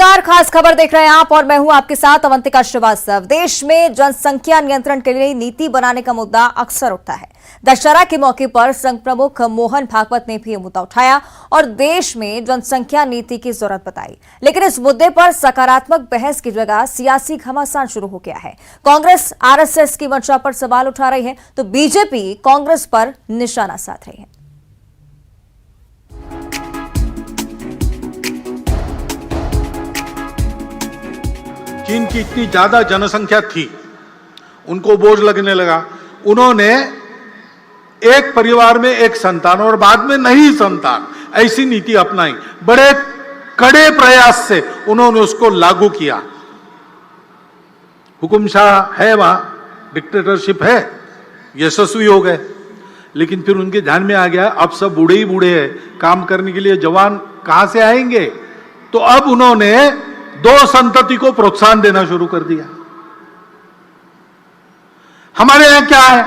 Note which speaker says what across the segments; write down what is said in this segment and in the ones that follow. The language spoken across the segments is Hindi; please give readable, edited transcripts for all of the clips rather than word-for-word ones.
Speaker 1: नमस्कार, खास खबर देख रहे हैं आप और मैं हूं आपके साथ अवंतिका श्रीवास्तव। देश में जनसंख्या नियंत्रण के लिए नीति बनाने का मुद्दा अक्सर उठता है। दशहरा के मौके पर संघ प्रमुख मोहन भागवत ने भी ये मुद्दा उठाया और देश में जनसंख्या नीति की जरूरत बताई। लेकिन इस मुद्दे पर सकारात्मक बहस की जगह सियासी घमासान शुरू हो गया है। कांग्रेस आरएसएस की मंशा पर सवाल उठा रही है तो बीजेपी कांग्रेस पर निशाना साध रही है।
Speaker 2: चीन की इतनी ज्यादा जनसंख्या थी, उनको बोझ लगने लगा। उन्होंने एक परिवार में एक संतान और बाद में नहीं संतान, ऐसी नीति अपनाई। बड़े कड़े प्रयास से उन्होंने उसको लागू किया। हुकुमशाह है, वहां डिक्टेटरशिप है, यशस्वी हो गए। लेकिन फिर उनके ध्यान में आ गया अब सब बूढ़े ही बूढ़े हैं, काम करने के लिए जवान कहां से आएंगे। तो अब उन्होंने दो संतति को प्रोत्साहन देना शुरू कर दिया। हमारे यहां क्या है,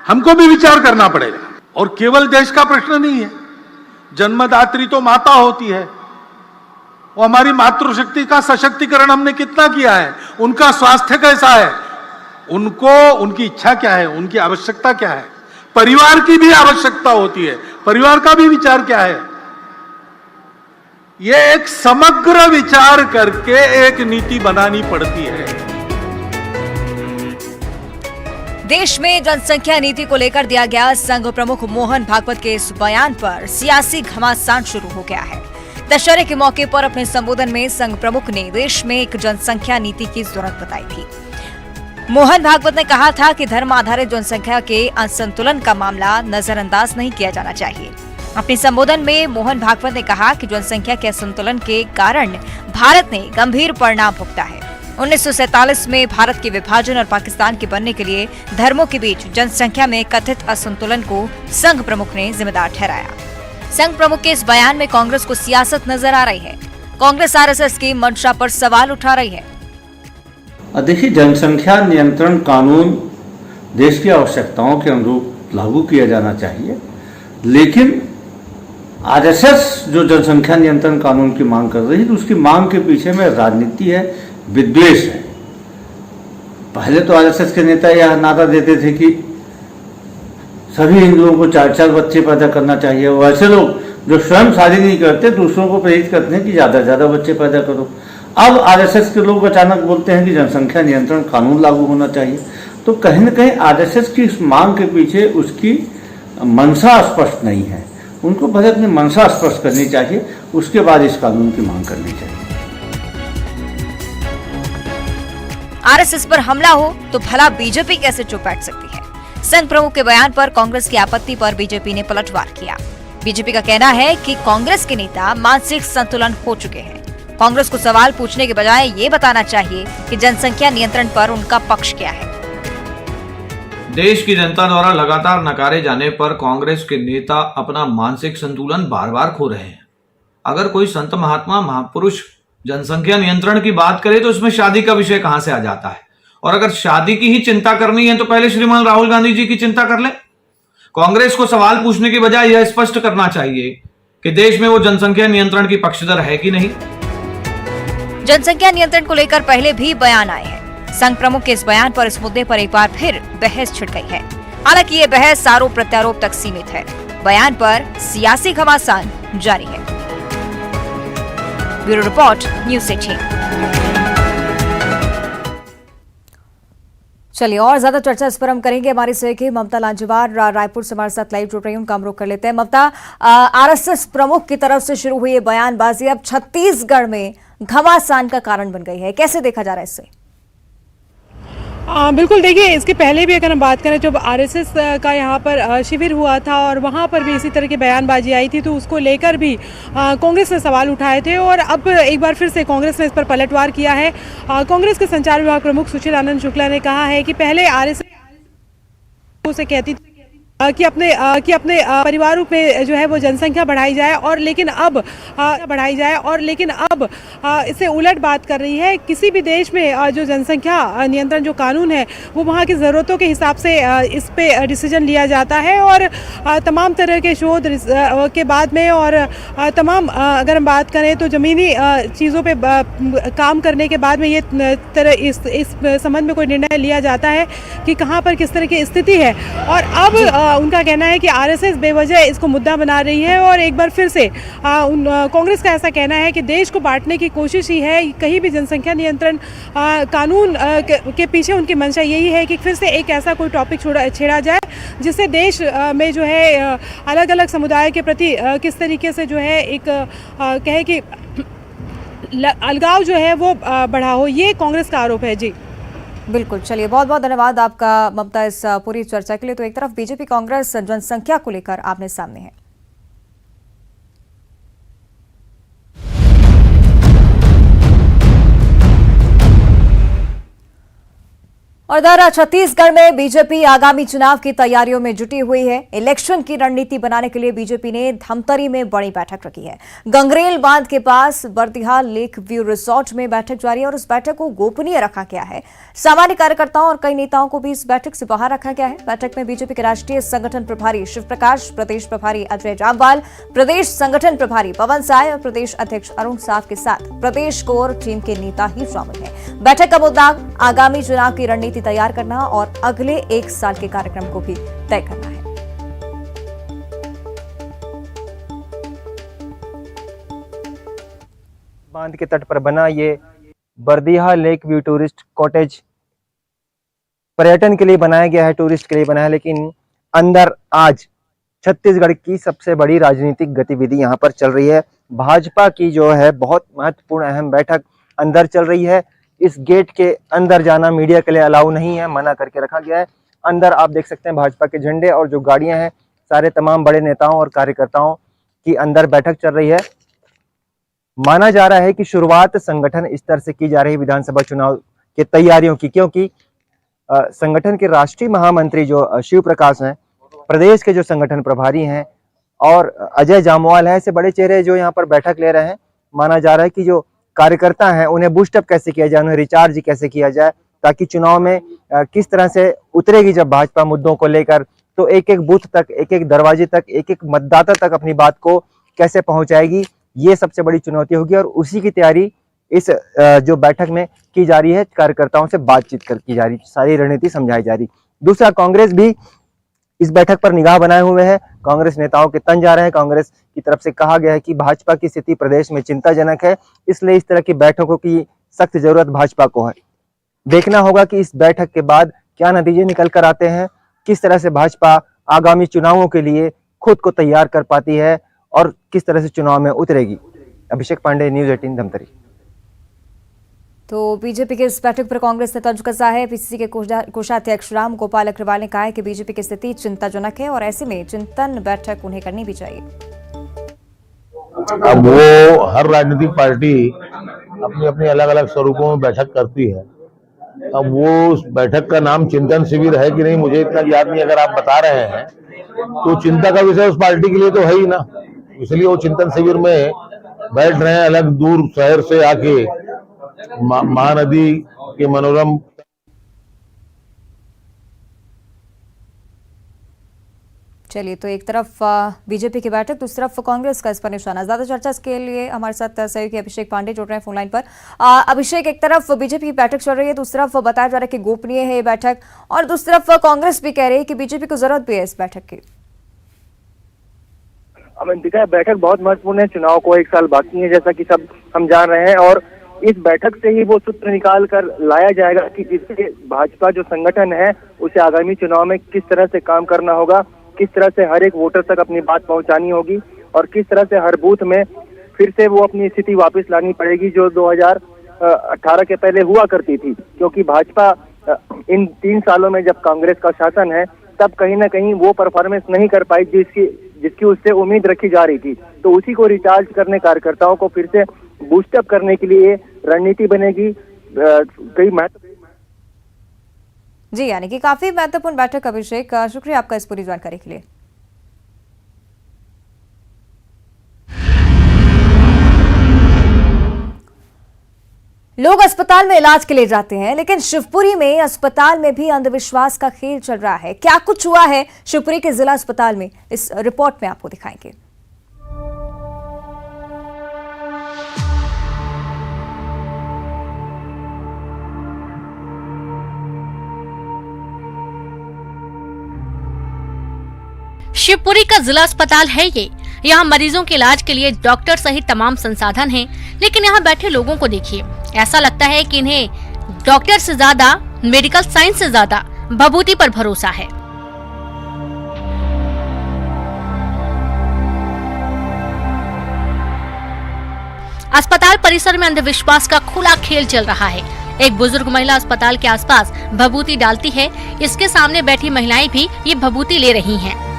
Speaker 2: हमको भी विचार करना पड़ेगा। और केवल देश का प्रश्न नहीं है, जन्मदात्री तो माता होती है। वो हमारी मातृशक्ति का सशक्तिकरण हमने कितना किया है, उनका स्वास्थ्य कैसा है, उनको उनकी इच्छा क्या है, उनकी आवश्यकता क्या है। परिवार की भी आवश्यकता होती है, परिवार का भी विचार क्या है। ये एक समग्र विचार करके एक नीति बनानी पड़ती है।
Speaker 1: देश में जनसंख्या नीति को लेकर दिया गया संघ प्रमुख मोहन भागवत के इस बयान पर सियासी घमासान शुरू हो गया है। दशहरे के मौके पर अपने संबोधन में संघ प्रमुख ने देश में एक जनसंख्या नीति की जरूरत बताई थी। मोहन भागवत ने कहा था कि धर्म आधारित जनसंख्या के असंतुलन का मामला नजरअंदाज नहीं किया जाना चाहिए। अपने संबोधन में मोहन भागवत ने कहा कि जनसंख्या के असंतुलन के कारण भारत ने गंभीर परिणाम भुगता है। 1947 में भारत के विभाजन और पाकिस्तान के बनने के लिए धर्मों के बीच जनसंख्या में कथित असंतुलन को संघ प्रमुख ने जिम्मेदार ठहराया। संघ प्रमुख के इस बयान में कांग्रेस को सियासत नजर आ रही है। कांग्रेस आरएसएस की मंशा पर सवाल उठा रही है।
Speaker 3: देखिए, जनसंख्या नियंत्रण कानून देश की आवश्यकताओं के अनुरूप लागू किया जाना चाहिए, लेकिन आरएसएस जो जनसंख्या नियंत्रण कानून की मांग कर रही है, तो उसकी मांग के पीछे में राजनीति है, विद्वेष है। पहले तो आरएसएस के नेता यह नारा देते थे कि सभी हिंदुओं को 4-4 बच्चे पैदा करना चाहिए। वैसे लोग जो स्वयं शादी नहीं करते, दूसरों को प्रेरित करते हैं कि ज्यादा से ज्यादा बच्चे पैदा करो। अब आरएसएस के लोग अचानक बोलते हैं कि जनसंख्या नियंत्रण कानून लागू होना चाहिए। तो कहीं न कहीं आरएसएस की इस मांग के पीछे उसकी मंशा स्पष्ट नहीं है। उनको पहले अपनी मंशा स्पष्ट करनी चाहिए, उसके बाद इस कानून की मांग करनी चाहिए।
Speaker 1: आरएसएस पर हमला हो तो भला बीजेपी कैसे चुप बैठ सकती है। संघ प्रमुख के बयान पर कांग्रेस की आपत्ति पर बीजेपी ने पलटवार किया। बीजेपी का कहना है कि कांग्रेस के नेता मानसिक संतुलन खो चुके हैं। कांग्रेस को सवाल पूछने के बजाय ये बताना चाहिए कि जनसंख्या नियंत्रण पर उनका पक्ष क्या है।
Speaker 4: देश की जनता द्वारा लगातार नकारे जाने पर कांग्रेस के नेता अपना मानसिक संतुलन बार बार खो रहे हैं। अगर कोई संत महात्मा महापुरुष जनसंख्या नियंत्रण की बात करे तो इसमें शादी का विषय कहां से आ जाता है। और अगर शादी की ही चिंता करनी है तो पहले श्रीमान राहुल गांधी जी की चिंता कर ले। कांग्रेस को सवाल पूछने की बजाय यह स्पष्ट करना चाहिए कि देश में वो जनसंख्या नियंत्रण की पक्षधर है कि नहीं।
Speaker 1: जनसंख्या नियंत्रण को लेकर पहले भी बयान आए हैं। संघ प्रमुख के इस बयान पर इस मुद्दे पर एक बार फिर बहस छिड़ गई है। हालांकि ये बहस आरोप प्रत्यारोप तक सीमित है। बयान पर सियासी घमासान जारी है। Bureau report, news 18। चलिए और ज्यादा चर्चा इस पर हम करेंगे। हमारी सहयोगी ममता लांजेवार रायपुर से हमारे साथ लाइव जुड़ रही हैं, उनका हम रुख कर लेते हैं। ममता, आरएसएस प्रमुख की तरफ से शुरू हुई ये बयानबाजी अब छत्तीसगढ़ में घमासान का कारण बन गई है। कैसे देखा जा रहा है इससे?
Speaker 5: बिल्कुल, देखिए, इसके पहले भी अगर हम बात करें, जब आरएसएस का यहाँ पर शिविर हुआ था और वहाँ पर भी इसी तरह की बयानबाजी आई थी, तो उसको लेकर भी कांग्रेस ने सवाल उठाए थे। और अब एक बार फिर से कांग्रेस ने इस पर पलटवार किया है। कांग्रेस के संचार विभाग प्रमुख सुशील आनंद शुक्ला ने कहा है कि पहले आरएसएस से कहती थी कि अपने परिवारों में जो है वो जनसंख्या बढ़ाई जाए, और लेकिन अब इससे उलट बात कर रही है। किसी भी देश में जो जनसंख्या नियंत्रण जो कानून है वो वहाँ की ज़रूरतों के हिसाब से इस पे डिसीजन लिया जाता है, और तमाम तरह के शोध के बाद में और तमाम अगर हम बात करें तो ज़मीनी चीज़ों पे काम करने के बाद में ये इस संबंध में कोई निर्णय लिया जाता है कि कहाँ पर किस तरह की स्थिति है। और अब उनका कहना है कि आरएसएस बेवजह इसको मुद्दा बना रही है, और एक बार फिर से कांग्रेस का ऐसा कहना है कि देश को बांटने की कोशिश ही है। कहीं भी जनसंख्या नियंत्रण कानून के पीछे उनकी मंशा यही है कि फिर से एक ऐसा कोई टॉपिक छेड़ा जाए जिससे देश में जो है अलग अलग समुदाय के प्रति किस तरीके से जो है एक कहे कि अलगाव जो है वो बढ़ा हो, ये कांग्रेस का आरोप है। जी
Speaker 1: बिल्कुल, चलिए बहुत बहुत धन्यवाद आपका ममता इस पूरी चर्चा के लिए। तो एक तरफ बीजेपी कांग्रेस जनसंख्या को लेकर आमने सामने है। और इधर छत्तीसगढ़ में बीजेपी आगामी चुनाव की तैयारियों में जुटी हुई है। इलेक्शन की रणनीति बनाने के लिए बीजेपी ने धमतरी में बड़ी बैठक रखी है। गंगरेल बांध के पास बर्दिहा लेक व्यू रिसोर्ट में बैठक जारी है और उस बैठक को गोपनीय रखा गया है। सामान्य कार्यकर्ताओं और कई नेताओं को भी इस बैठक से बाहर रखा गया है। बैठक में बीजेपी के राष्ट्रीय संगठन प्रभारी शिव प्रकाश, प्रदेश प्रभारी अजय जामवाल, प्रदेश संगठन प्रभारी पवन साय और प्रदेश अध्यक्ष अरुण साफ के साथ प्रदेश कोर टीम के नेता ही शामिल हैं। बैठक का मुद्दा आगामी चुनाव की रणनीति तैयार करना और अगले एक साल के कार्यक्रम को भी तय करना है।
Speaker 6: बांध के तट पर बना ये बर्दिहा लेक व्यू टूरिस्ट कॉटेज पर्यटन के लिए बनाया गया है, टूरिस्ट के लिए बनाया है, लेकिन अंदर आज छत्तीसगढ़ की सबसे बड़ी राजनीतिक गतिविधि यहाँ पर चल रही है। भाजपा की जो है बहुत महत्वपूर्ण अहम बैठक अंदर चल रही है। इस गेट के अंदर जाना मीडिया के लिए अलाउ नहीं है, मना करके रखा गया है। अंदर आप देख सकते हैं भाजपा के झंडे और जो गाड़ियां हैं, सारे तमाम बड़े नेताओं और कार्यकर्ताओं की अंदर बैठक चल रही है। माना जा रहा है कि शुरुआत संगठन स्तर से की जा रही विधानसभा चुनाव की तैयारियों की, क्योंकि संगठन के राष्ट्रीय महामंत्री जो शिव प्रकाश हैं, प्रदेश के जो संगठन प्रभारी हैं और अजय जामवाल है, ऐसे बड़े चेहरे जो यहाँ पर बैठक ले रहे हैं। माना जा रहा है कि जो कार्यकर्ता हैं उन्हें बूस्टअप कैसे किया जाए, उन्हें रिचार्ज कैसे किया जाए, ताकि चुनाव में किस तरह से उतरेगी जब भाजपा मुद्दों को लेकर, तो एक एक बूथ तक, एक एक दरवाजे तक, एक एक मतदाता तक अपनी बात को कैसे पहुंचाएगी, ये सबसे बड़ी चुनौती होगी। और उसी की तैयारी इस जो बैठक में की जा रही है, कार्यकर्ताओं से बातचीत कर की जा रही, सारी रणनीति समझाई जा रही। दूसरा, कांग्रेस भी इस बैठक पर निगाह बनाए हुए है। कांग्रेस नेताओं के तंज आ रहे हैं। कांग्रेस की तरफ से कहा गया है कि भाजपा की स्थिति प्रदेश में चिंताजनक है, इसलिए इस तरह की बैठकों की सख्त जरूरत भाजपा को है। देखना होगा कि इस बैठक के बाद क्या नतीजे निकल कर आते हैं, किस तरह से भाजपा आगामी चुनावों के लिए खुद को तैयार कर पाती है और किस तरह से चुनाव में उतरेगी। अभिषेक पांडे, न्यूज़ 18 धमतरी।
Speaker 1: तो बीजेपी के इस बैठक पर कांग्रेस ने तंज कसा है। पीसीसी के कोषाध्यक्ष राम गोपाल अग्रवाल ने कहा है कि बीजेपी की स्थिति चिंताजनक है और ऐसे में चिंतन बैठक उन्हें करनी भी चाहिए।
Speaker 7: अब वो हर राजनीतिक पार्टी अपनी अपनी अलग अलग स्वरूपों में बैठक करती है। अब वो उस बैठक का नाम चिंतन शिविर है कि नहीं मुझे इतना याद नहीं, अगर आप बता रहे हैं तो चिंता का विषय उस पार्टी के लिए तो है ही ना, इसलिए वो चिंतन शिविर में बैठ रहे हैं, अलग दूर शहर से आके महानदी के मनोरम।
Speaker 1: चलिए, तो एक तरफ बीजेपी की बैठक, दूसरी तरफ कांग्रेस का इस पर निशाना। ज्यादा चर्चा के लिए हमारे साथ सहयोगी अभिषेक पांडे जुड़ रहे हैं फोन लाइन पर। अभिषेक, एक तरफ बीजेपी की बैठक चल रही है, दूसरी तरफ बताया जा रहा है कि गोपनीय है ये बैठक, और दूसरी तरफ कांग्रेस भी कह रही है कि बीजेपी को जरूरत भी है इस बैठक की।
Speaker 6: अवंतिका, बैठक बहुत महत्वपूर्ण है। चुनाव को एक साल बाकी है, जैसा कि सब हम जान रहे हैं, और इस बैठक से ही वो सूत्र निकाल कर लाया जाएगा कि जिससे भाजपा जो संगठन है उसे आगामी चुनाव में किस तरह से काम करना होगा, किस तरह से हर एक वोटर तक अपनी बात पहुंचानी होगी और किस तरह से हर बूथ में फिर से वो अपनी स्थिति वापस लानी पड़ेगी जो 2018 के पहले हुआ करती थी। क्योंकि भाजपा इन 3 सालों में जब कांग्रेस का शासन है तब कहीं ना कहीं वो परफॉर्मेंस नहीं कर पाई जिसकी उससे उम्मीद रखी जा रही थी। तो उसी को रिचार्ज करने, कार्यकर्ताओं को फिर से बूस्टअप करने के लिए रणनीति बनेगी। कई महत्व
Speaker 1: जी, यानी कि काफी महत्वपूर्ण बैठक अभिषेक, शुक्रिया आपका इस पूरी जानकारी के लिए। लोग अस्पताल में इलाज के लिए जाते हैं, लेकिन शिवपुरी में अस्पताल में भी अंधविश्वास का खेल चल रहा है। क्या कुछ हुआ है शिवपुरी के जिला अस्पताल में, इस रिपोर्ट में आपको दिखाएंगे।
Speaker 8: शिवपुरी का जिला अस्पताल है ये। यहाँ मरीजों के इलाज के लिए डॉक्टर सहित तमाम संसाधन हैं, लेकिन यहाँ बैठे लोगों को देखिए, ऐसा लगता है कि इन्हें डॉक्टर से ज्यादा, मेडिकल साइंस से ज्यादा भभूति पर भरोसा है। अस्पताल परिसर में अंधविश्वास का खुला खेल चल रहा है। एक बुजुर्ग महिला अस्पताल के आसपास भभूति डालती है, इसके सामने बैठी महिलाएं भी ये भभूति ले रही हैं।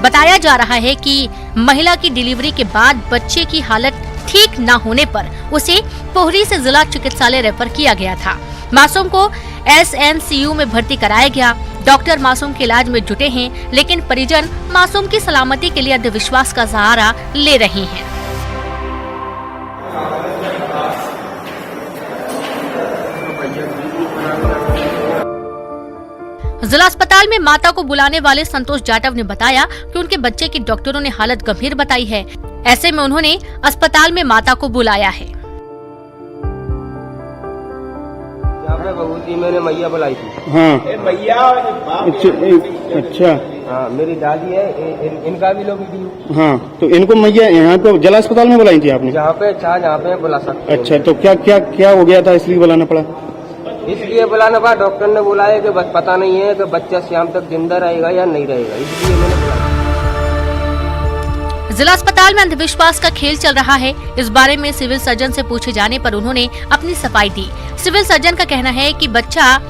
Speaker 8: बताया जा रहा है कि महिला की डिलीवरी के बाद बच्चे की हालत ठीक न होने पर उसे पोहरी से जिला चिकित्सालय रेफर किया गया था। मासूम को SNCU में भर्ती कराया गया। डॉक्टर मासूम के इलाज में जुटे हैं, लेकिन परिजन मासूम की सलामती के लिए अंधविश्वास का सहारा ले रहे हैं। जिला अस्पताल में माता को बुलाने वाले संतोष जाटव ने बताया कि उनके बच्चे की डॉक्टरों ने हालत गंभीर बताई है। ऐसे में उन्होंने अस्पताल में माता को बुलाया है।
Speaker 6: यहाँ पे भभूति मैंने मैया बुलाई थी।
Speaker 9: हाँ
Speaker 6: मैया
Speaker 9: अच्छा
Speaker 6: हाँ, मेरी दादी है, इनका भी लोग भी।
Speaker 9: हाँ, तो इनको मैया यहाँ पे जिला अस्पताल में बुलाई थी आपने?
Speaker 6: जहाँ पे चाह जहाँ पे बुला सकते।
Speaker 9: अच्छा, तो क्या क्या क्या हो गया था इसलिए बुलाना पड़ा?
Speaker 6: इसलिए बुलाना पड़ा, डॉक्टर ने बुलाया कि बस पता नहीं है कि बच्चा शाम तक जिंदा रहेगा या नहीं रहेगा, इसलिए मैंने बुलाया।
Speaker 8: जिला अस्पताल में अंधविश्वास का खेल चल रहा है। इस बारे में सिविल सर्जन से पूछे जाने पर उन्होंने अपनी सफाई दी। सिविल सर्जन का कहना है कि बच्चा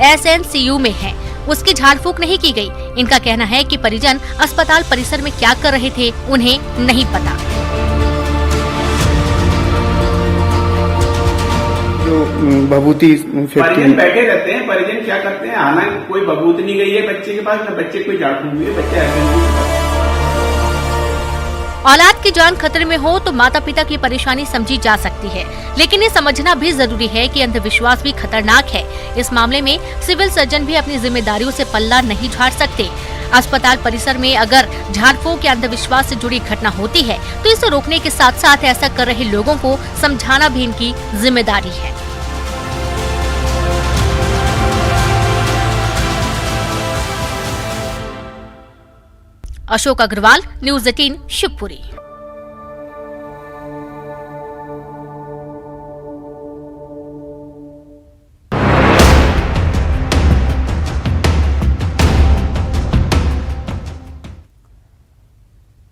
Speaker 8: SNCU में है, उसकी झाड़ फूक नहीं की गई। इनका कहना है कि परिजन अस्पताल परिसर में क्या कर रहे थे उन्हें नहीं पता।
Speaker 9: जो भभूति
Speaker 10: परिजन बैठे रहते हैं, परिजन क्या करते हैं, आना कोई भभूत नहीं गई है बच्चे के पास, न बच्चे कोई झाड़ फूक हुई है, बच्चा ऐसे।
Speaker 8: औलाद की जान खतरे में हो तो माता पिता की परेशानी समझी जा सकती है, लेकिन ये समझना भी जरूरी है कि अंधविश्वास भी खतरनाक है। इस मामले में सिविल सर्जन भी अपनी जिम्मेदारियों से पल्ला नहीं झाड़ सकते। अस्पताल परिसर में अगर झाड़ फूक या अंधविश्वास से जुड़ी घटना होती है तो इसे रोकने के साथ साथ ऐसा कर रहे लोगों को समझाना भी इनकी जिम्मेदारी है। अशोक अग्रवाल, न्यूज़ 18 शिवपुरी।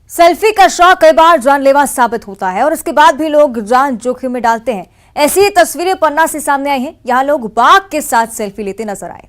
Speaker 1: सेल्फी का शौक कई बार जानलेवा साबित होता है और इसके बाद भी लोग जान जोखिम में डालते हैं। ऐसी ही तस्वीरें पन्ना से सामने आई हैं। यहां लोग बाघ के साथ सेल्फी लेते नजर आए।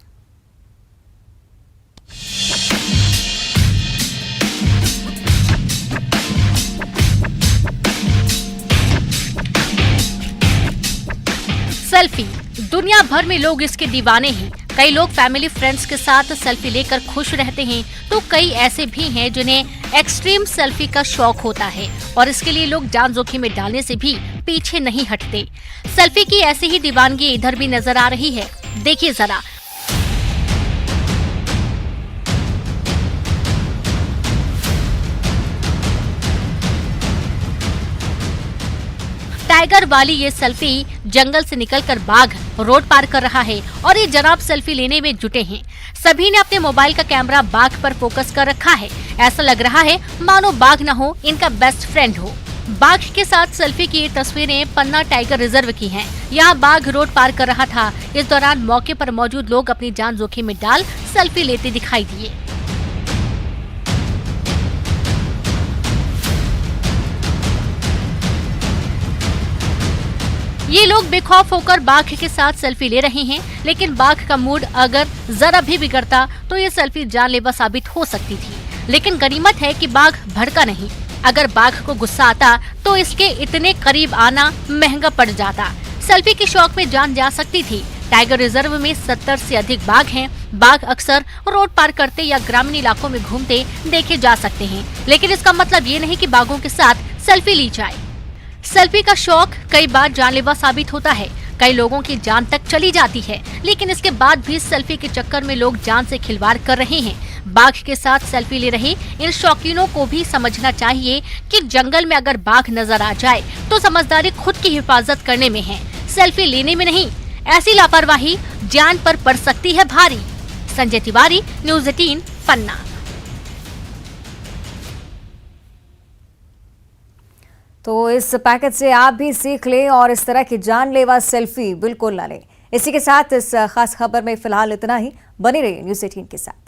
Speaker 8: सेल्फी, दुनिया भर में लोग इसके दीवाने हैं। कई लोग फैमिली फ्रेंड्स के साथ सेल्फी लेकर खुश रहते हैं, तो कई ऐसे भी हैं जिन्हें एक्सट्रीम सेल्फी का शौक होता है और इसके लिए लोग जान जोखिम में डालने से भी पीछे नहीं हटते। सेल्फी की ऐसी ही दीवानगी इधर भी नजर आ रही है। देखिए जरा। टाइगर वाली ये सेल्फी जंगल से निकलकर बाघ रोड पार कर रहा है और ये जनाब सेल्फी लेने में जुटे हैं। सभी ने अपने मोबाइल का कैमरा बाघ पर फोकस कर रखा है। ऐसा लग रहा है मानो बाघ न हो, इनका बेस्ट फ्रेंड हो। बाघ के साथ सेल्फी की ये तस्वीरें पन्ना टाइगर रिजर्व की हैं। यहाँ बाघ रोड पार कर रहा था। इस दौरान मौके पर मौजूद लोग अपनी जान जोखिम में डाल सेल्फी लेते दिखाई दिए। ये लोग बेखौफ होकर बाघ के साथ सेल्फी ले रहे हैं, लेकिन बाघ का मूड अगर जरा भी बिगड़ता तो ये सेल्फी जानलेवा साबित हो सकती थी। लेकिन गनीमत है कि बाघ भड़का नहीं। अगर बाघ को गुस्सा आता तो इसके इतने करीब आना महंगा पड़ जाता। सेल्फी के शौक में जान जा सकती थी। टाइगर रिजर्व में 70 से अधिक बाघ हैं। बाघ अक्सर रोड पार करते या ग्रामीण इलाकों में घूमते देखे जा सकते हैं, लेकिन इसका मतलब ये नहीं कि बाघों के साथ सेल्फी ली जाए। सेल्फी का शौक कई बार जानलेवा साबित होता है। कई लोगों की जान तक चली जाती है, लेकिन इसके बाद भी सेल्फी के चक्कर में लोग जान से खिलवाड़ कर रहे हैं। बाघ के साथ सेल्फी ले रहे इन शौकीनों को भी समझना चाहिए कि जंगल में अगर बाघ नजर आ जाए तो समझदारी खुद की हिफाजत करने में है, सेल्फी लेने में नहीं। ऐसी लापरवाही जान पर पड़ सकती है भारी। संजय तिवारी, न्यूज़ 18, पन्ना।
Speaker 1: तो इस पैकेज से आप भी सीख लें और इस तरह की जानलेवा सेल्फी बिल्कुल ना लें। इसी के साथ इस खास खबर में फिलहाल इतना ही। बने रहिए न्यूज़ 18 के साथ।